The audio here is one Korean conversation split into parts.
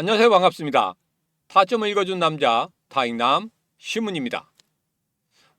안녕하세요. 반갑습니다. 타점을 읽어준 남자 타익남 신문입니다.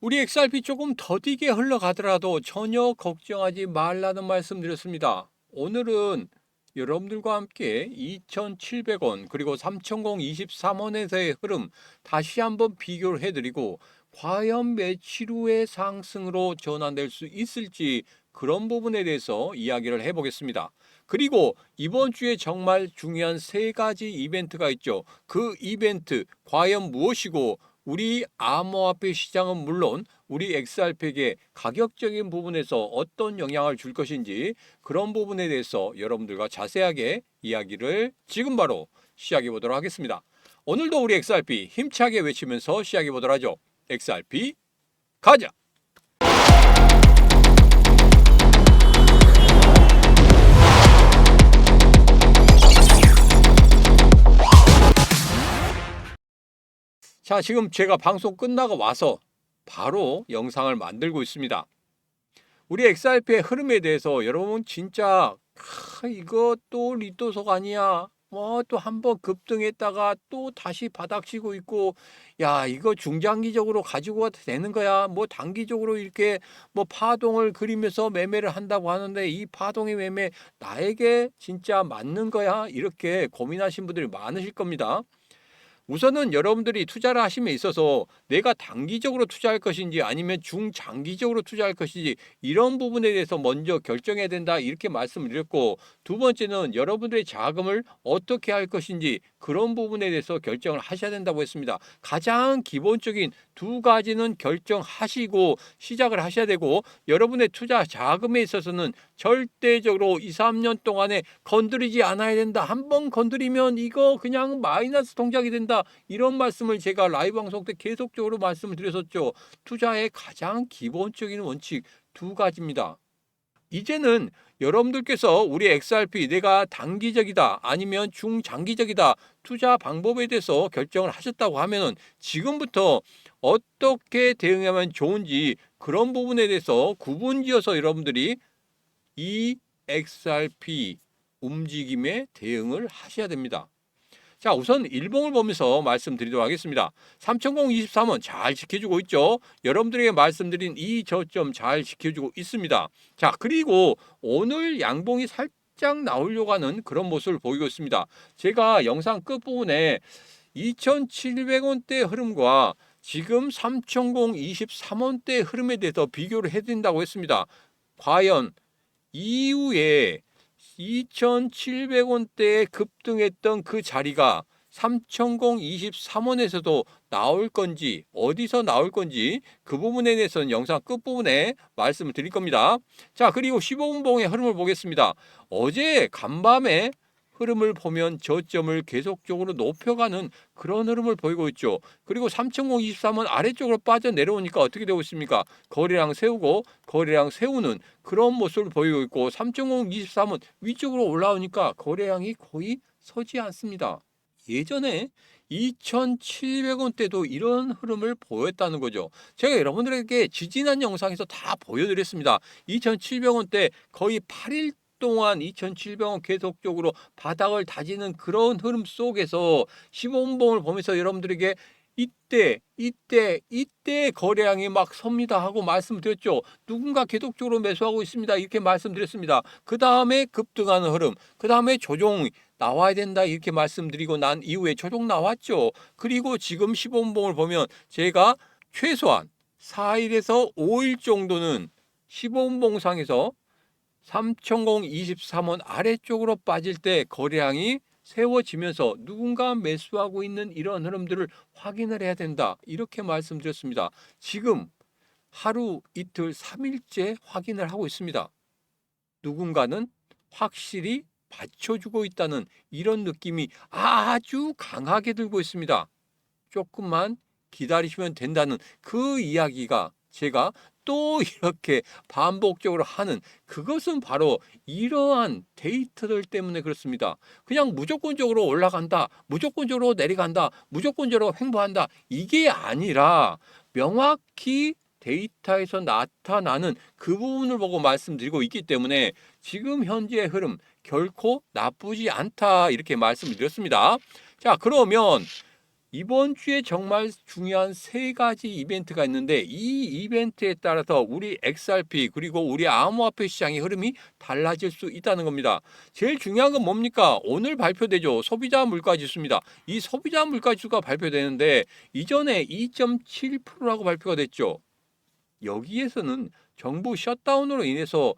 우리 XRP 조금 더디게 흘러가더라도 전혀 걱정하지 말라는 말씀 드렸습니다. 오늘은 여러분들과 함께 2,700원 그리고 3,023원에서의 흐름 다시 한번 비교를 해드리고 과연 며칠 후의 상승으로 전환될 수 있을지 그런 부분에 대해서 이야기를 해보겠습니다. 그리고 이번 주에 정말 중요한 세 가지 이벤트가 있죠. 그 이벤트 과연 무엇이고 우리 암호화폐 시장은 물론 우리 XRP에게 가격적인 부분에서 어떤 영향을 줄 것인지 그런 부분에 대해서 여러분들과 자세하게 이야기를 지금 바로 시작해 보도록 하겠습니다. 오늘도 우리 XRP 힘차게 외치면서 시작해 보도록 하죠. XRP 가자! 자, 지금 제가 방송 끝나고 와서 바로 영상을 만들고 있습니다. 우리 XRP의 흐름에 대해서 여러분 진짜 이거 또 리또석 아니야? 뭐 또 한번 급등했다가 또 다시 바닥치고 있고 야 이거 중장기적으로 가지고 가도 되는 거야? 뭐 단기적으로 이렇게 뭐 파동을 그리면서 매매를 한다고 하는데 이 파동의 매매 나에게 진짜 맞는 거야? 이렇게 고민하신 분들이 많으실 겁니다. 우선은 여러분들이 투자를 하심에 있어서 내가 단기적으로 투자할 것인지 아니면 중장기적으로 투자할 것인지 이런 부분에 대해서 먼저 결정해야 된다 이렇게 말씀을 드렸고, 두 번째는 여러분들의 자금을 어떻게 할 것인지 그런 부분에 대해서 결정을 하셔야 된다고 했습니다. 가장 기본적인 두 가지는 결정하시고 시작을 하셔야 되고, 여러분의 투자 자금에 있어서는 절대적으로 2, 3년 동안에 건드리지 않아야 된다. 한번 건드리면 이거 그냥 마이너스 동작이 된다. 이런 말씀을 제가 라이브 방송 때 계속적으로 말씀을 드렸었죠. 투자의 가장 기본적인 원칙 두 가지입니다. 이제는 여러분들께서 우리 XRP 내가 단기적이다 아니면 중장기적이다 투자 방법에 대해서 결정을 하셨다고 하면은 지금부터 어떻게 대응하면 좋은지 그런 부분에 대해서 구분지어서 여러분들이 이 XRP 움직임에 대응을 하셔야 됩니다. 자, 우선 일봉을 보면서 말씀드리도록 하겠습니다. 3023원 잘 지켜주고 있죠. 여러분들에게 말씀드린 이 저점 잘 지켜주고 있습니다. 자, 그리고 오늘 양봉이 살짝 나오려고 하는 그런 모습을 보이고 있습니다. 제가 영상 끝부분에 2,700원대 흐름과 지금 3,023원대 흐름에 대해서 비교를 해드린다고 했습니다. 과연 이후에 2,700원대에 급등했던 그 자리가 3,023원에서도 나올 건지 어디서 나올 건지 그 부분에 대해서는 영상 끝부분에 말씀을 드릴 겁니다. 자, 그리고 15분봉의 흐름을 보겠습니다. 어제 간밤에 흐름을 보면 저점을 계속적으로 높여가는 그런 흐름을 보이고 있죠. 그리고 3,023원 아래쪽으로 빠져 내려오니까 어떻게 되고 있습니까? 거래량 세우고 거래량 세우는 그런 모습을 보이고 있고, 3,023원 위쪽으로 올라오니까 거래량이 거의 서지 않습니다. 예전에 2,700원대도 이런 흐름을 보였다는 거죠. 제가 여러분들에게 지지난 영상에서 다 보여드렸습니다. 2,700원대 거의 8일 동안 2,700원 계속적으로 바닥을 다지는 그런 흐름 속에서 15분봉을 보면서 여러분들에게 이때 거래량이 막 섭니다 하고 말씀드렸죠. 누군가 계속적으로 매수하고 있습니다 이렇게 말씀드렸습니다. 그 다음에 급등하는 흐름, 그 다음에 조정 나와야 된다 이렇게 말씀드리고 난 이후에 조정 나왔죠. 그리고 지금 15분봉을 보면 제가 최소한 4일에서 5일 정도는 15분봉상에서 3,023원 아래쪽으로 빠질 때 거래량이 세워지면서 누군가 매수하고 있는 이런 흐름들을 확인을 해야 된다 이렇게 말씀드렸습니다. 지금 하루 이틀 3일째 확인을 하고 있습니다. 누군가는 확실히 받쳐주고 있다는 이런 느낌이 아주 강하게 들고 있습니다. 조금만 기다리시면 된다는 그 이야기가 제가 또 이렇게 반복적으로 하는 그것은 바로 이러한 데이터들 때문에 그렇습니다. 그냥 무조건적으로 올라간다, 무조건적으로 내려간다, 무조건적으로 횡보한다 이게 아니라 명확히 데이터에서 나타나는 그 부분을 보고 말씀드리고 있기 때문에 지금 현재의 흐름 결코 나쁘지 않다 이렇게 말씀을 드렸습니다. 자, 그러면 이번 주에 정말 중요한 세 가지 이벤트가 있는데 이 이벤트에 따라서 우리 XRP 그리고 우리 암호화폐 시장의 흐름이 달라질 수 있다는 겁니다. 제일 중요한 건 뭡니까? 오늘 발표되죠. 소비자 물가지수입니다. 이 소비자 물가지수가 발표되는데 이전에 2.7%라고 발표가 됐죠. 여기에서는 정부 셧다운으로 인해서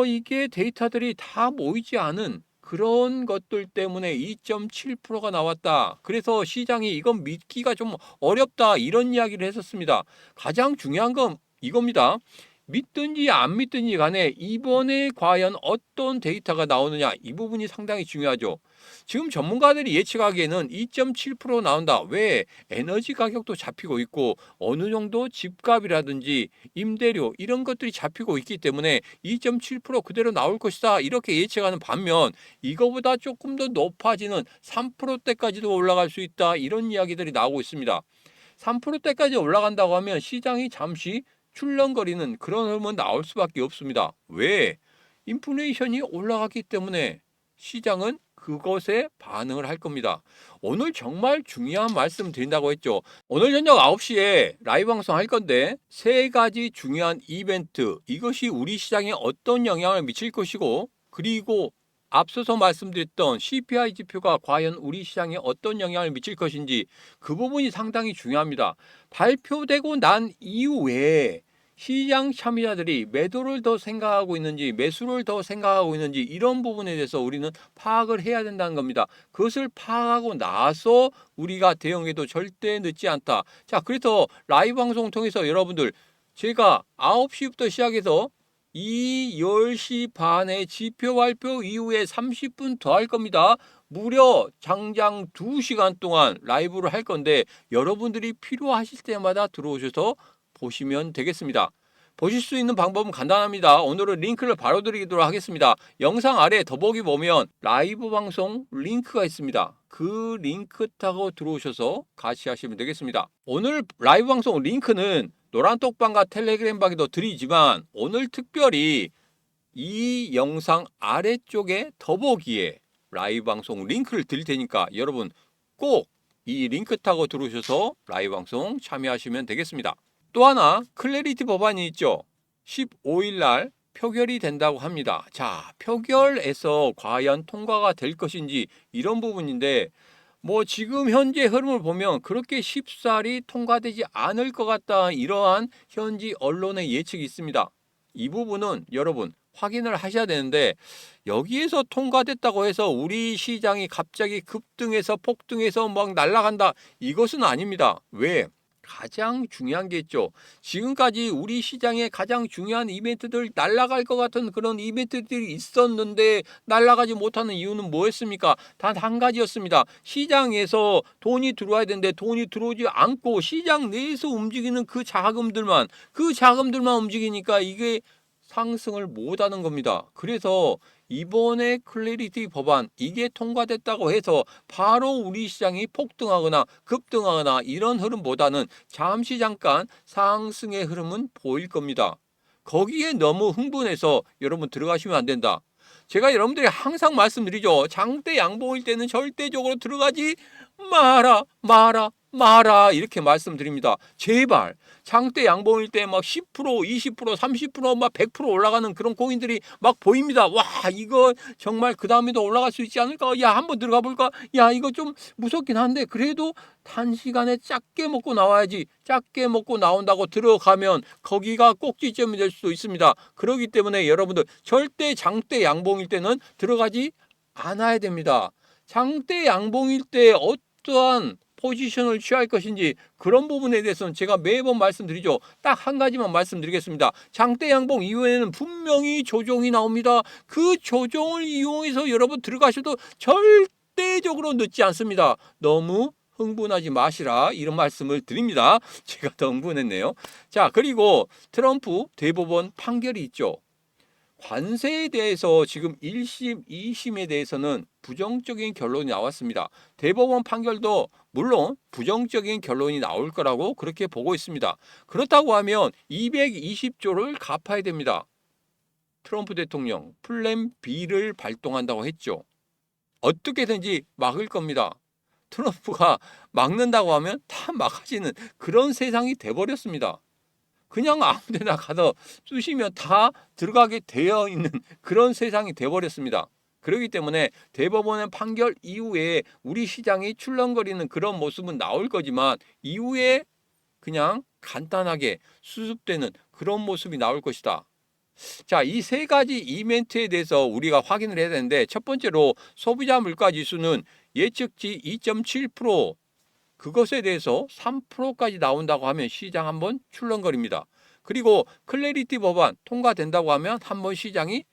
이게 데이터들이 다 모이지 않은 그런 것들 때문에 2.7%가 나왔다. 그래서 시장이 이건 믿기가 좀 어렵다. 이런 이야기를 했었습니다. 가장 중요한 건 이겁니다. 믿든지 안 믿든지 간에 이번에 과연 어떤 데이터가 나오느냐 이 부분이 상당히 중요하죠. 지금 전문가들이 예측하기에는 2.7% 나온다. 왜? 에너지 가격도 잡히고 있고 어느 정도 집값이라든지 임대료 이런 것들이 잡히고 있기 때문에 2.7% 그대로 나올 것이다. 이렇게 예측하는 반면 이거보다 조금 더 높아지는 3%대까지도 올라갈 수 있다. 이런 이야기들이 나오고 있습니다. 3%대까지 올라간다고 하면 시장이 잠시 출렁거리는 그런 흐름은 나올 수밖에 없습니다. 왜? 인플레이션이 올라갔기 때문에 시장은 그것에 반응을 할 겁니다. 오늘 정말 중요한 말씀 드린다고 했죠. 오늘 저녁 9시에 라이브 방송 할 건데 세 가지 중요한 이벤트 이것이 우리 시장에 어떤 영향을 미칠 것이고 그리고 앞서서 말씀드렸던 CPI 지표가 과연 우리 시장에 어떤 영향을 미칠 것인지 그 부분이 상당히 중요합니다. 발표되고 난 이후에 시장 참여자들이 매도를 더 생각하고 있는지 매수를 더 생각하고 있는지 이런 부분에 대해서 우리는 파악을 해야 된다는 겁니다. 그것을 파악하고 나서 우리가 대응해도 절대 늦지 않다. 자, 그래서 라이브 방송 통해서 여러분들 제가 9시부터 시작해서 이 10시 반에 지표 발표 이후에 30분 더 할 겁니다. 무려 장장 2시간 동안 라이브를 할 건데 여러분들이 필요하실 때마다 들어오셔서 보시면 되겠습니다. 보실 수 있는 방법은 간단합니다. 오늘은 링크를 바로 드리도록 하겠습니다. 영상 아래 더보기 보면 라이브 방송 링크가 있습니다. 그 링크 타고 들어오셔서 같이 하시면 되겠습니다. 오늘 라이브 방송 링크는 노란톡방과 텔레그램방에도 드리지만 오늘 특별히 이 영상 아래쪽에 더보기에 라이브 방송 링크를 드릴 테니까 여러분 꼭 이 링크 타고 들어오셔서 라이브 방송 참여하시면 되겠습니다. 또 하나 클래리티 법안이 있죠. 15일 날 표결이 된다고 합니다. 자, 표결에서 과연 통과가 될 것인지 이런 부분인데 지금 현재 흐름을 보면 그렇게 쉽사리 통과되지 않을 것 같다. 이러한 현지 언론의 예측이 있습니다. 이 부분은 여러분 확인을 하셔야 되는데 여기에서 통과됐다고 해서 우리 시장이 갑자기 급등해서 폭등해서 막 날아간다. 이것은 아닙니다. 왜? 가장 중요한 게 있죠. 지금까지 우리 시장에 가장 중요한 이벤트들 날아갈 것 같은 그런 이벤트들이 있었는데 날아가지 못하는 이유는 뭐였습니까? 단 한 가지였습니다. 시장에서 돈이 들어와야 되는데 돈이 들어오지 않고 시장 내에서 움직이는 그 자금들만 움직이니까 이게 상승을 못하는 겁니다. 그래서 이번에 클래리티 법안 이게 통과됐다고 해서 바로 우리 시장이 폭등하거나 급등하거나 이런 흐름보다는 잠시 잠깐 상승의 흐름은 보일 겁니다. 거기에 너무 흥분해서 여러분 들어가시면 안 된다. 제가 여러분들이 항상 말씀드리죠. 장대 양봉일 때는 절대적으로 들어가지 마라 이렇게 말씀드립니다. 제발 장대 양봉일 때 막 10%, 20%, 30%, 막 100% 올라가는 그런 코인들이 막 보입니다. 와, 이거 정말 그 다음에도 올라갈 수 있지 않을까? 야, 한번 들어가 볼까? 야, 이거 좀 무섭긴 한데 그래도 단시간에 작게 먹고 나와야지. 작게 먹고 나온다고 들어가면 거기가 꼭지점이 될 수도 있습니다. 그렇기 때문에 여러분들 절대 장대 양봉일 때는 들어가지 않아야 됩니다. 장대 양봉일 때 어떠한 포지션을 취할 것인지 그런 부분에 대해서는 제가 매번 말씀드리죠. 딱 한 가지만 말씀드리겠습니다. 장대 양봉 이후에는 분명히 조정이 나옵니다. 그 조정을 이용해서 여러분 들어가셔도 절대적으로 늦지 않습니다. 너무 흥분하지 마시라 이런 말씀을 드립니다. 제가 더 흥분했네요. 자, 그리고 트럼프 대법원 판결이 있죠. 관세에 대해서 지금 1심, 2심에 대해서는 부정적인 결론이 나왔습니다. 대법원 판결도 물론 부정적인 결론이 나올 거라고 그렇게 보고 있습니다. 그렇다고 하면 220조를 갚아야 됩니다. 트럼프 대통령 플랜 B를 발동한다고 했죠. 어떻게든지 막을 겁니다. 트럼프가 막는다고 하면 다 막아지는 그런 세상이 돼버렸습니다. 그냥 아무 데나 가서 쑤시면 다 들어가게 되어 있는 그런 세상이 돼버렸습니다. 그렇기 때문에 대법원의 판결 이후에 우리 시장이 출렁거리는 그런 모습은 나올 거지만 이후에 그냥 간단하게 수습되는 그런 모습이 나올 것이다. 자, 이 세 가지 이벤트에 대해서 우리가 확인을 해야 되는데, 첫 번째로 소비자 물가 지수는 예측치 2.7%, 그것에 대해서 3%까지 나온다고 하면 시장 한번 출렁거립니다. 그리고 클래리티 법안 통과된다고 하면 한번 시장이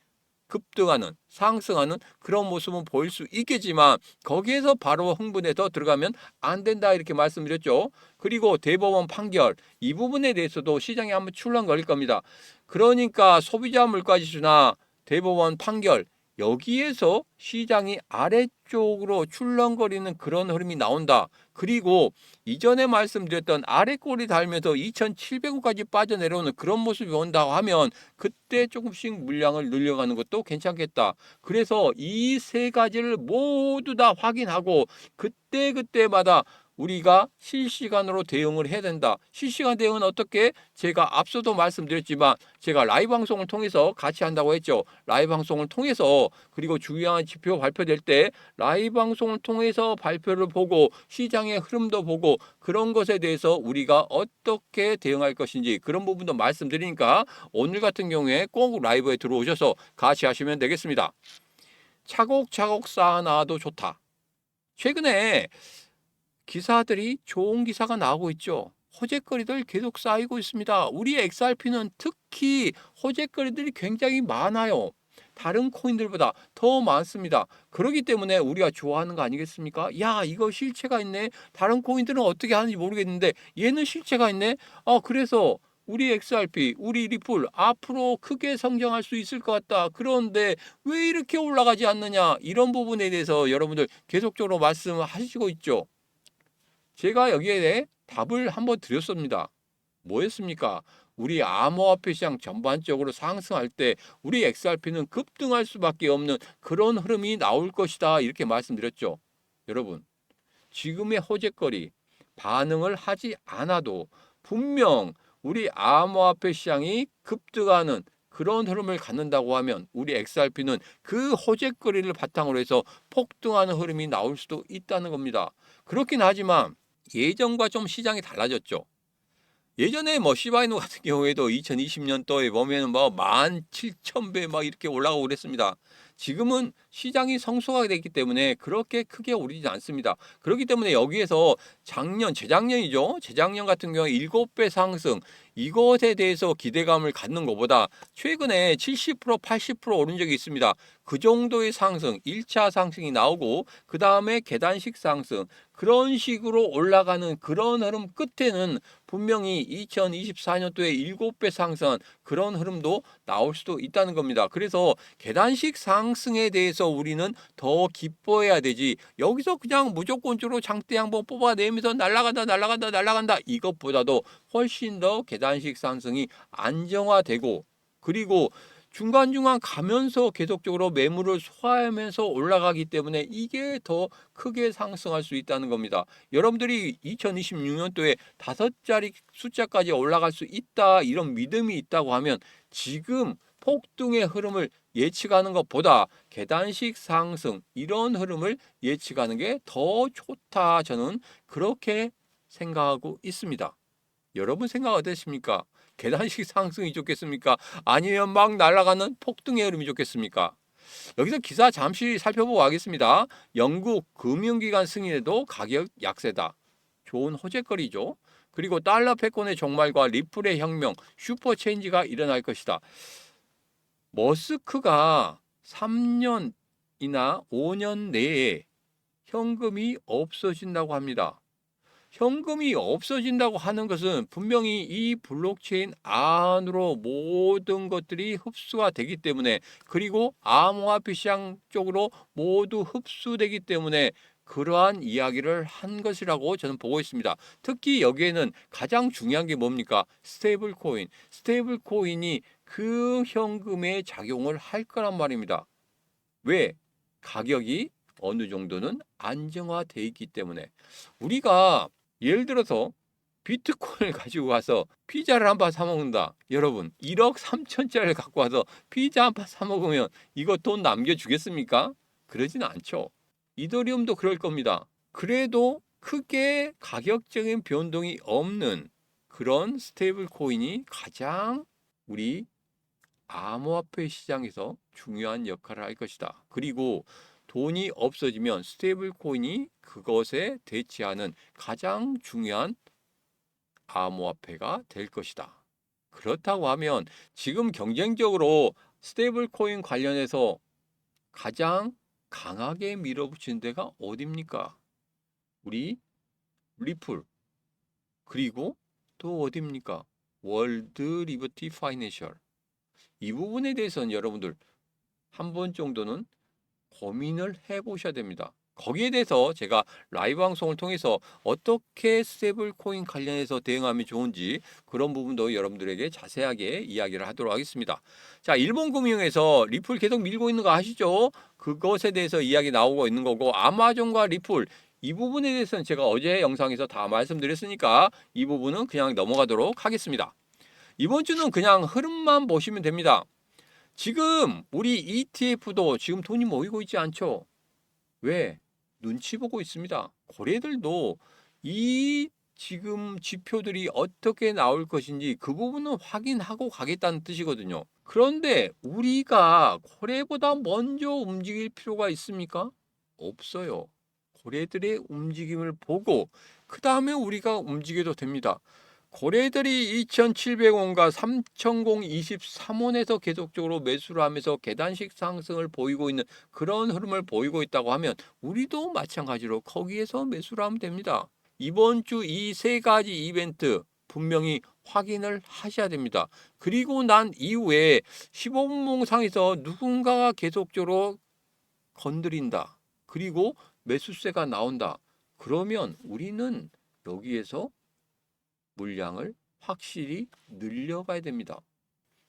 급등하는, 상승하는 그런 모습은 보일 수 있겠지만 거기에서 바로 흥분해서 들어가면 안 된다 이렇게 말씀드렸죠. 그리고 대법원 판결 이 부분에 대해서도 시장이 한번 출렁거릴 겁니다. 그러니까 소비자 물가지수나 대법원 판결 여기에서 시장이 아래쪽으로 출렁거리는 그런 흐름이 나온다. 그리고 이전에 말씀드렸던 아래 꼬리 달면서 2,700원까지 빠져내려오는 그런 모습이 온다고 하면 그때 조금씩 물량을 늘려가는 것도 괜찮겠다. 그래서 이 세 가지를 모두 다 확인하고 그때그때마다 우리가 실시간으로 대응을 해야 된다. 실시간 대응은 어떻게? 제가 앞서도 말씀드렸지만 제가 라이브 방송을 통해서 같이 한다고 했죠. 라이브 방송을 통해서, 그리고 중요한 지표 발표될 때 라이브 방송을 통해서 발표를 보고 시장의 흐름도 보고 그런 것에 대해서 우리가 어떻게 대응할 것인지 그런 부분도 말씀드리니까 오늘 같은 경우에 꼭 라이브에 들어오셔서 같이 하시면 되겠습니다. 차곡차곡 쌓아놔도 좋다. 최근에 기사들이 좋은 기사가 나오고 있죠. 호재거리들 계속 쌓이고 있습니다. 우리 XRP는 특히 호재거리들이 굉장히 많아요. 다른 코인들보다 더 많습니다. 그렇기 때문에 우리가 좋아하는 거 아니겠습니까? 야, 이거 실체가 있네. 다른 코인들은 어떻게 하는지 모르겠는데 얘는 실체가 있네. 그래서 우리 XRP, 우리 리플 앞으로 크게 성장할 수 있을 것 같다. 그런데 왜 이렇게 올라가지 않느냐? 이런 부분에 대해서 여러분들 계속적으로 말씀하시고 있죠. 제가 여기에 대해 답을 한번 드렸습니다. 뭐였습니까? 우리 암호화폐 시장 전반적으로 상승할 때 우리 XRP는 급등할 수밖에 없는 그런 흐름이 나올 것이다 이렇게 말씀드렸죠. 여러분, 지금의 호재거리 반응을 하지 않아도 분명 우리 암호화폐 시장이 급등하는 그런 흐름을 갖는다고 하면 우리 XRP는 그 호재거리를 바탕으로 해서 폭등하는 흐름이 나올 수도 있다는 겁니다. 그렇긴 하지만 예전과 좀 시장이 달라졌죠. 예전에 뭐 시바이누 같은 경우에도 2020년도에 보면 뭐 17,000배 막 이렇게 올라가고 그랬습니다. 지금은 시장이 성숙하게 됐기 때문에 그렇게 크게 오르지 않습니다. 그렇기 때문에 여기에서 재작년이죠. 재작년 같은 경우에 7배 상승, 이것에 대해서 기대감을 갖는 것보다 최근에 70%, 80% 오른 적이 있습니다. 그 정도의 상승, 1차 상승이 나오고 그 다음에 계단식 상승, 그런 식으로 올라가는 그런 흐름 끝에는 분명히 2024년도에 7배 상승한 그런 흐름도 나올 수도 있다는 겁니다. 그래서 계단식 상승에 대해서 우리는 더 기뻐해야 되지, 여기서 그냥 무조건적으로 장대 한번 뽑아내면서 날아간다 이것보다도 훨씬 더 계단식 상승이 안정화되고, 그리고 중간중간 가면서 계속적으로 매물을 소화하면서 올라가기 때문에 이게 더 크게 상승할 수 있다는 겁니다. 여러분들이 2026년도에 5자리 숫자까지 올라갈 수 있다 이런 믿음이 있다고 하면 지금 폭등의 흐름을 예측하는 것보다 계단식 상승 이런 흐름을 예측하는 게 더 좋다, 저는 그렇게 생각하고 있습니다. 여러분 생각 어떠십니까? 계단식 상승이 좋겠습니까? 아니면 막 날아가는 폭등의 흐름이 좋겠습니까? 여기서 기사 잠시 살펴보고 가겠습니다. 영국 금융기관 승인에도 가격 약세다. 좋은 호재거리죠. 그리고 달러 패권의 종말과 리플의 혁명, 슈퍼체인지가 일어날 것이다. 머스크가 3년이나 5년 내에 현금이 없어진다고 합니다. 현금이 없어진다고 하는 것은 분명히 이 블록체인 안으로 모든 것들이 흡수가 되기 때문에, 그리고 암호화폐 시장 쪽으로 모두 흡수되기 때문에 그러한 이야기를 한 것이라고 저는 보고 있습니다. 특히 여기에는 가장 중요한 게 뭡니까? 스테이블 코인. 스테이블 코인이 그 현금에 작용을 할 거란 말입니다. 왜? 가격이 어느 정도는 안정화돼 있기 때문에. 우리가 예를 들어서 비트코인을 가지고 가서 피자를 한 판 사 먹는다. 여러분, 1억 3천짜리를 갖고 와서 피자 한 판 사 먹으면 이거 돈 남겨주겠습니까? 그러진 않죠. 이더리움도 그럴 겁니다. 그래도 크게 가격적인 변동이 없는 그런 스테이블 코인이 가장 우리 암호화폐 시장에서 중요한 역할을 할 것이다. 그리고 돈이 없어지면 스테이블 코인이 그것에 대체하는 가장 중요한 암호화폐가 될 것이다. 그렇다고 하면 지금 경쟁적으로 스테이블 코인 관련해서 가장 강하게 밀어붙인 데가 어딥니까? 우리 리플. 그리고 또 어딥니까? 월드 리버티 파이낸셜. 이 부분에 대해서는 여러분들 한 번 정도는 고민을 해보셔야 됩니다. 거기에 대해서 제가 라이브 방송을 통해서 어떻게 스테이블 코인 관련해서 대응하면 좋은지 그런 부분도 여러분들에게 자세하게 이야기를 하도록 하겠습니다. 자, 일본금융에서 리플 계속 밀고 있는 거 아시죠? 그것에 대해서 이야기 나오고 있는 거고, 아마존과 리플 이 부분에 대해서는 제가 어제 영상에서 다 말씀드렸으니까 이 부분은 그냥 넘어가도록 하겠습니다. 이번 주는 그냥 흐름만 보시면 됩니다. 지금 우리 ETF도 지금 돈이 모이고 있지 않죠? 왜? 눈치 보고 있습니다. 고래들도 이 지금 지표들이 어떻게 나올 것인지 그 부분은 확인하고 가겠다는 뜻이거든요. 그런데 우리가 고래보다 먼저 움직일 필요가 있습니까? 없어요. 고래들의 움직임을 보고 그 다음에 우리가 움직여도 됩니다. 고래들이 2,700원과 3,023원에서 계속적으로 매수를 하면서 계단식 상승을 보이고 있는 그런 흐름을 보이고 있다고 하면 우리도 마찬가지로 거기에서 매수를 하면 됩니다. 이번 주 이 세 가지 이벤트 분명히 확인을 하셔야 됩니다. 그리고 난 이후에 15분 몽상에서 누군가가 계속적으로 건드린다. 그리고 매수세가 나온다. 그러면 우리는 여기에서 물량을 확실히 늘려가야 됩니다.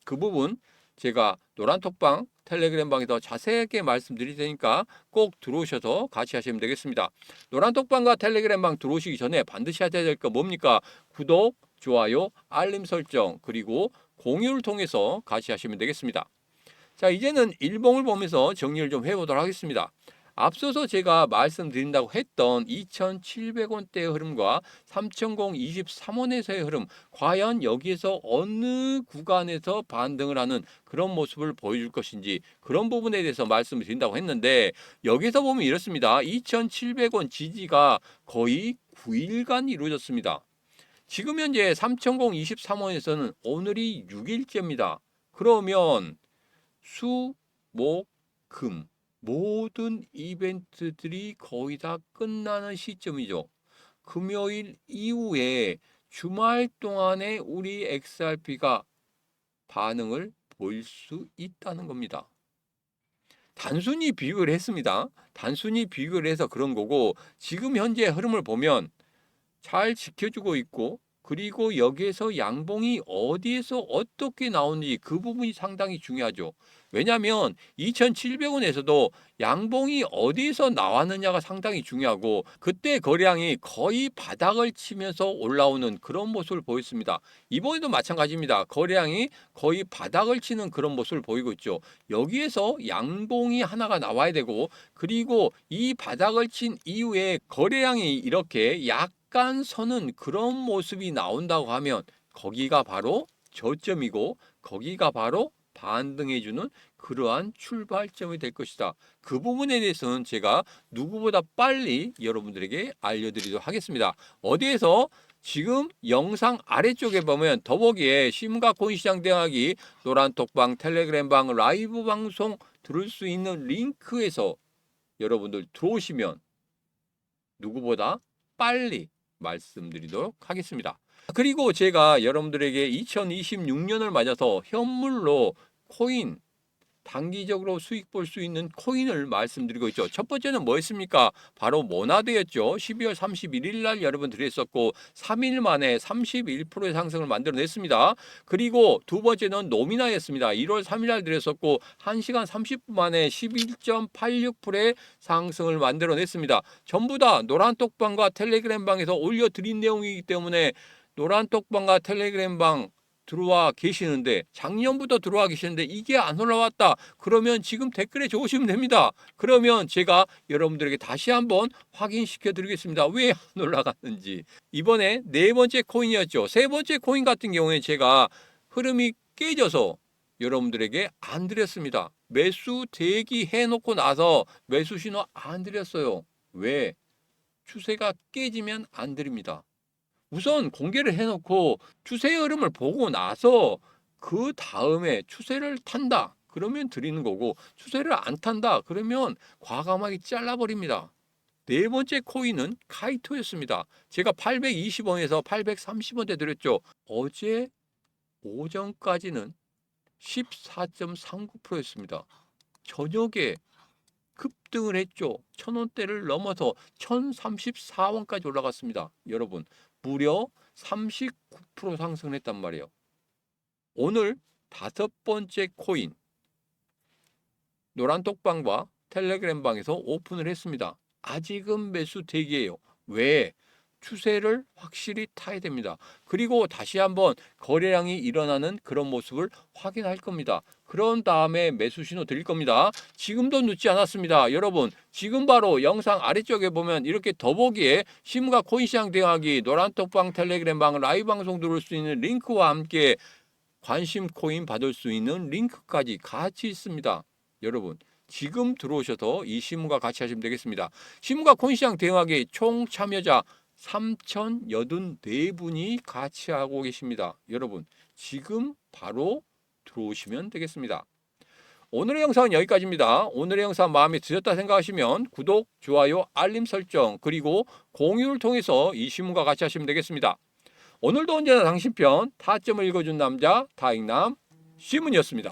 그 부분 제가 노란톡방 텔레그램방에서 자세하게 말씀드릴 테니까 꼭 들어오셔서 같이 하시면 되겠습니다. 노란톡방과 텔레그램방 들어오시기 전에 반드시 하셔야 될 거 뭡니까? 구독, 좋아요, 알림 설정 그리고 공유를 통해서 같이 하시면 되겠습니다. 자, 이제는 일봉을 보면서 정리를 좀 해보도록 하겠습니다. 앞서서 제가 말씀드린다고 했던 2,700원대의 흐름과 3,023원에서의 흐름, 과연 여기에서 어느 구간에서 반등을 하는 그런 모습을 보여줄 것인지 그런 부분에 대해서 말씀을 드린다고 했는데, 여기서 보면 이렇습니다. 2,700원 지지가 거의 9일간 이루어졌습니다. 지금 현재 3,023원에서는 오늘이 6일째입니다. 그러면 수, 목, 금 모든 이벤트들이 거의 다 끝나는 시점이죠. 금요일 이후에 주말 동안에 우리 XRP가 반응을 보일 수 있다는 겁니다. 단순히 비교를 했습니다. 단순히 비교를 해서 그런 거고, 지금 현재 흐름을 보면 잘 지켜주고 있고, 그리고 여기에서 양봉이 어디에서 어떻게 나오는지 그 부분이 상당히 중요하죠. 왜냐하면 2,700원에서도 양봉이 어디에서 나왔느냐가 상당히 중요하고, 그때 거래량이 거의 바닥을 치면서 올라오는 그런 모습을 보였습니다. 이번에도 마찬가지입니다. 거래량이 거의 바닥을 치는 그런 모습을 보이고 있죠. 여기에서 양봉이 하나가 나와야 되고, 그리고 이 바닥을 친 이후에 거래량이 이렇게 약간 서는 그런 모습이 나온다고 하면 거기가 바로 저점이고, 거기가 바로 반등해주는 그러한 출발점이 될 것이다. 그 부분에 대해서는 제가 누구보다 빨리 여러분들에게 알려드리도록 하겠습니다. 어디에서? 지금 영상 아래쪽에 보면 더보기에 심가코인 시장 대응하기 노란톡방 텔레그램방 라이브 방송 들을 수 있는 링크에서 여러분들 들어오시면 누구보다 빨리 말씀드리도록 하겠습니다. 그리고 제가 여러분들에게 2026년을 맞아서 현물로 코인 단기적으로 수익 볼 수 있는 코인을 말씀드리고 있죠. 첫 번째는 뭐였습니까? 바로 모나드였죠. 12월 31일 날 여러분 드렸었고 3일 만에 31%의 상승을 만들어냈습니다. 그리고 두 번째는 노미나였습니다. 1월 3일 날 드렸었고 1시간 30분 만에 11.86%의 상승을 만들어냈습니다. 전부 다 노란톡방과 텔레그램방에서 올려드린 내용이기 때문에 노란톡방과 텔레그램방 들어와 계시는데 작년부터 들어와 계시는데 이게 안 올라왔다 그러면 지금 댓글에 적으시면 됩니다. 그러면 제가 여러분들에게 다시 한번 확인시켜 드리겠습니다. 왜 안 올라갔는지. 이번에 네 번째 코인이었죠. 세 번째 코인 같은 경우에 제가 흐름이 깨져서 여러분들에게 안 드렸습니다. 매수 대기해 놓고 나서 매수 신호 안 드렸어요. 왜? 추세가 깨지면 안 드립니다. 우선 공개를 해놓고 추세의 흐름을 보고 나서 그 다음에 추세를 탄다 그러면 드리는 거고 추세를 안 탄다 그러면 과감하게 잘라버립니다. 네 번째 코인은 카이토였습니다. 제가 820원에서 830원대 드렸죠. 어제 오전까지는 14.39%였습니다. 저녁에 급등을 했죠. 1,000원대를 넘어서 1,034원까지 올라갔습니다. 여러분 무려 39% 상승했단 말이에요. 오늘 다섯 번째 코인 노란톡방과 텔레그램방에서 오픈을 했습니다. 아직은 매수 대기예요. 왜? 추세를 확실히 타야 됩니다. 그리고 다시 한번 거래량이 일어나는 그런 모습을 확인할 겁니다. 그런 다음에 매수 신호 드릴 겁니다. 지금도 늦지 않았습니다. 여러분 지금 바로 영상 아래쪽에 보면 이렇게 더보기에 심과 코인시장 대응하기 노란톡방 텔레그램방 라이브 방송 들을 수 있는 링크와 함께 관심 코인 받을 수 있는 링크까지 같이 있습니다. 여러분 지금 들어오셔서 이 시문과 같이 하시면 되겠습니다. 시문과 코인시장 대응하기 총 참여자 3,084분이 같이 하고 계십니다. 여러분 지금 바로 들어오시면 되겠습니다. 오늘의 영상은 여기까지입니다. 오늘의 영상 마음에 드셨다 생각하시면 구독, 좋아요, 알림 설정 그리고 공유를 통해서 이 시문과 같이 하시면 되겠습니다. 오늘도 언제나 당신 편 타점을 읽어준 남자 다익남 시문이었습니다.